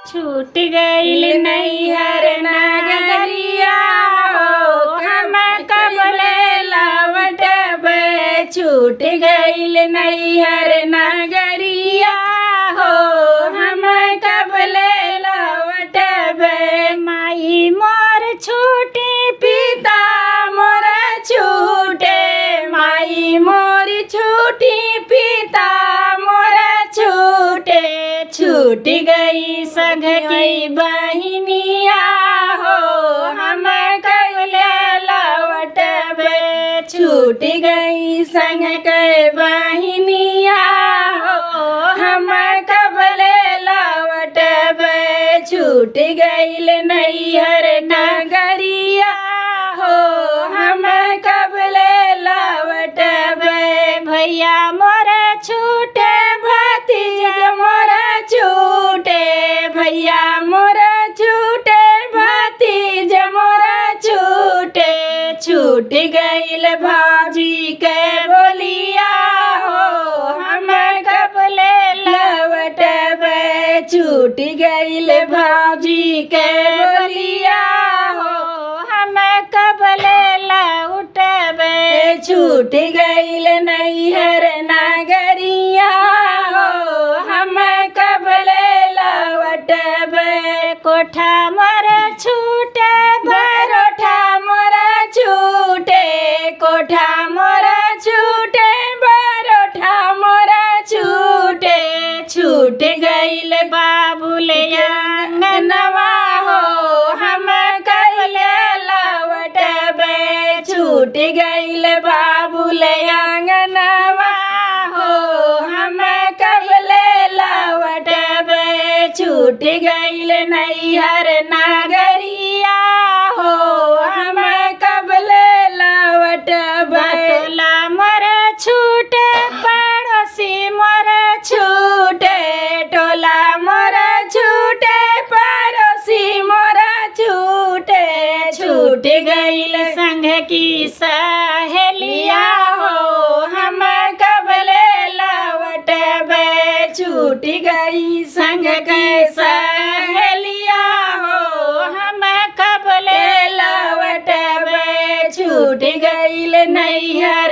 छूट गईल नैहर नगरिया हो हम कबले लौटबे। छूट गईल नैहर नगरिया हो हम कबले लौटबे। माई मोर छूटी पिता मोर छूटे। माई मोर छूटी पिता मोर छूटे। छूट गई संग की बहिनिया हो हम कबले लौटबे। छूट गई संग के बहिनिया हो हम कबले लौटबे। छूट गईल नैहर नगरिया हो हम कबले लौटबे। भैया मोर छूटे भतीज मोर छूटे। भैया मोर छूटे भतीज मोर छूटे। छूट गईल भाजी के बोलिया हो हम कबले लौटबे। छूट गईल भाजी के बोलिया हो हम कबले लौटबे। छूट गईल नैहर नगरिया हो हम कबले लौटबे। कोठा मोर छूटे बरोठा मोर छूटे। कोठा मोर छूटे बरोठा मोर छूटे। छूट गईल बाबुल आंगनवा हो हम कबले लौटबे। छूट गईल बाबुल आंगनवा हो हम कबले लौटबे। छूट गईल नैहर नगरिया हो हम कबले लौटबे। टोला मोर छूटे पड़ोसी मोर छूटे। टोला मोर छूटे पड़ोसी मोर छूटे। छूट गईल संग की सहेलिया हो हम कबले लौटबे। छूट गई संग की सहेलिया हो हम कबले लौटबे। छूट गईल नैहर